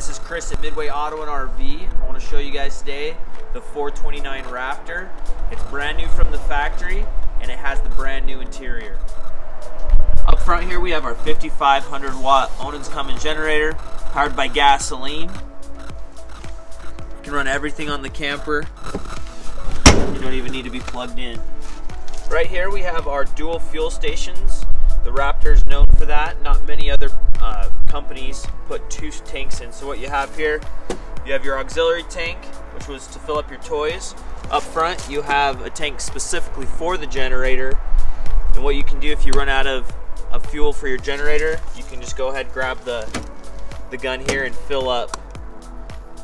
this is Chris at Midway Auto and RV. I want to show you guys today the 429 Raptor. It's brand new from the factory and it has the brand new interior. Up front here we have our 5500 watt Onens Cummins generator powered by gasoline. You can run everything on the camper. You don't even need to be plugged in. Right here we have our dual fuel stations. The Raptor is known for that. Not many other companies put two tanks in. So what you have here, you have your auxiliary tank, which was to fill up your toys. Up front you have a tank specifically for the generator. And what you can do if you run out of fuel for your generator, you can just go ahead and grab the gun here and fill up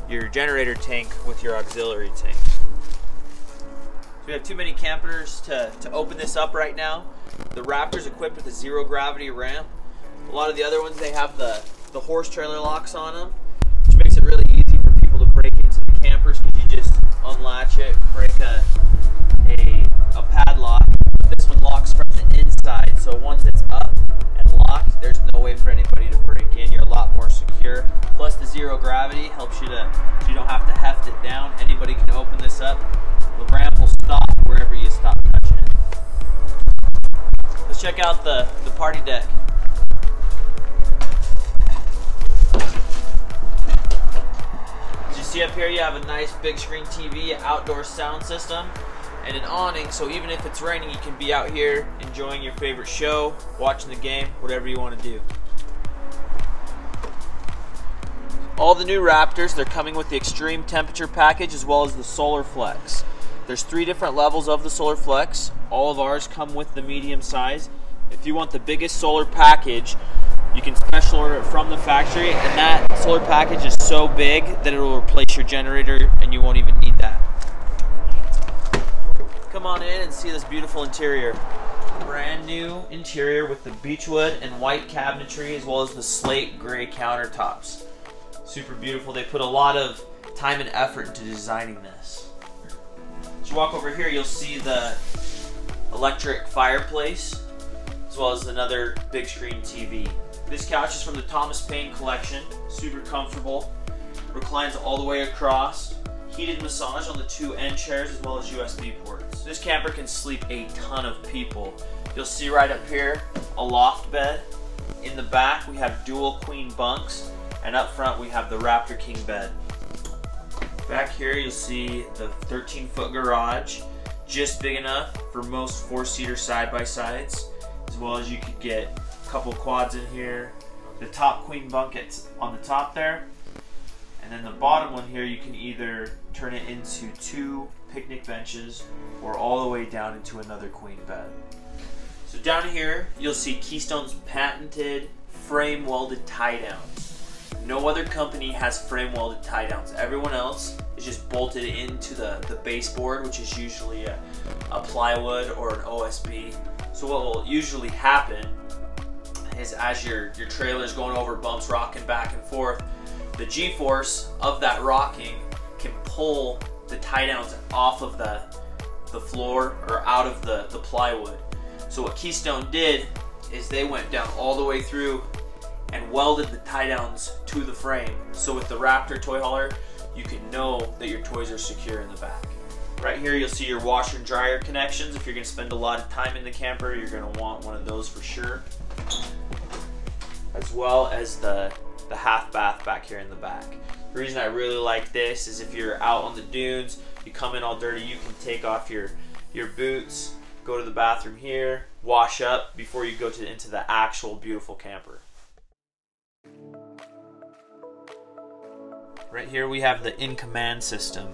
your generator tank with your auxiliary tank. So we have too many campers to open this up right now. The Raptor's equipped with a zero gravity ramp. A lot of the other ones, they have the horse trailer locks on them, which makes it really easy for people to break into the campers because you just unlatch it, break a padlock. This one locks from the inside, so once it's up and locked, there's no way for anybody to break in. You're a lot more secure. Plus the zero gravity helps you you don't have to heft it down. Anybody can open this up. The ramp will stop wherever you stop touching it. Let's check out the party deck. As you see up here, you have a nice big screen TV, outdoor sound system, and an awning, so even if it's raining, you can be out here enjoying your favorite show, watching the game, whatever you want to do. All the new Raptors, they're coming with the extreme temperature package as well as the Solar Flex. There's 3 different levels of the Solar Flex. All of ours come with the medium size. If you want the biggest solar package, you can special order it from the factory, and that solar package is so big that it will replace your generator and you won't even need that. Come on in and see this beautiful interior. Brand new interior with the beechwood and white cabinetry as well as the slate gray countertops. Super beautiful. They put a lot of time and effort into designing this. As you walk over here, you'll see the electric fireplace as well as another big screen TV. This couch is from the Thomas Payne collection. Super comfortable. Reclines all the way across. Heated massage on the 2 end chairs as well as USB ports. This camper can sleep a ton of people. You'll see right up here a loft bed. In the back we have dual queen bunks, and up front we have the Raptor King bed. Back here you'll see the 13-foot garage, just big enough for most 4-seater side-by-sides, as well as you could get a couple quads in here. The top queen bunk is on the top there, and then the bottom one here you can either turn it into 2 picnic benches or all the way down into another queen bed. So down here you'll see Keystone's patented frame welded tie downs. No other company has frame welded tie downs. Everyone else is just bolted into the baseboard, which is usually a plywood or an OSB. So what will usually happen is as your trailer is going over bumps, rocking back and forth, the G-force of that rocking can pull the tie downs off of the floor or out of the plywood. So what Keystone did is they went down all the way through and welded the tie downs to the frame. So with the Raptor toy hauler, you can know that your toys are secure in the back. Right here you'll see your washer and dryer connections. If you're going to spend a lot of time in the camper, you're going to want one of those for sure. As well as the half bath back here in the back. The reason I really like this is if you're out on the dunes, you come in all dirty, you can take off your boots, go to the bathroom here, wash up before you go into the actual beautiful camper. Right here we have the In Command system.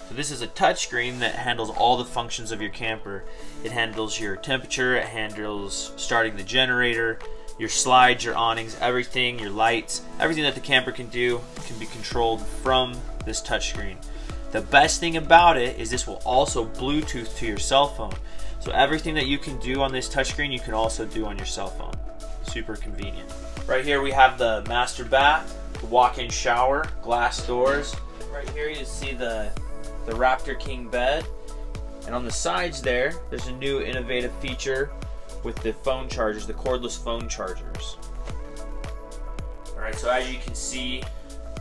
So this is a touchscreen that handles all the functions of your camper. It handles your temperature, it handles starting the generator, your slides, your awnings, everything, your lights, everything that the camper can do can be controlled from this touchscreen. The best thing about it is this will also Bluetooth to your cell phone. So everything that you can do on this touchscreen, you can also do on your cell phone. Super convenient. Right here we have the master bath, the walk-in shower, glass doors. Right here you see the Raptor King bed. And on the sides there's a new innovative feature with the phone chargers, the cordless phone chargers. Alright, so as you can see,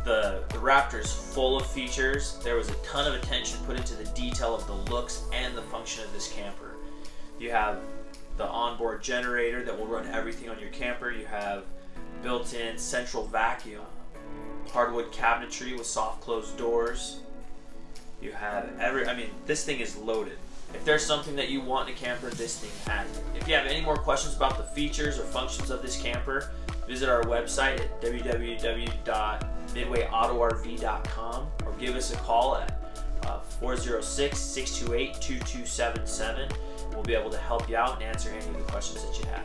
The Raptor is full of features. There was a ton of attention put into the detail of the looks and the function of this camper. You have the onboard generator that will run everything on your camper. You have built-in central vacuum, hardwood cabinetry with soft closed doors. You have this thing is loaded. If there's something that you want in a camper, this thing has it. If you have any more questions about the features or functions of this camper, visit our website at www.midwayautorv.com or give us a call at 406-628-2277. We'll be able to help you out and answer any of the questions that you have.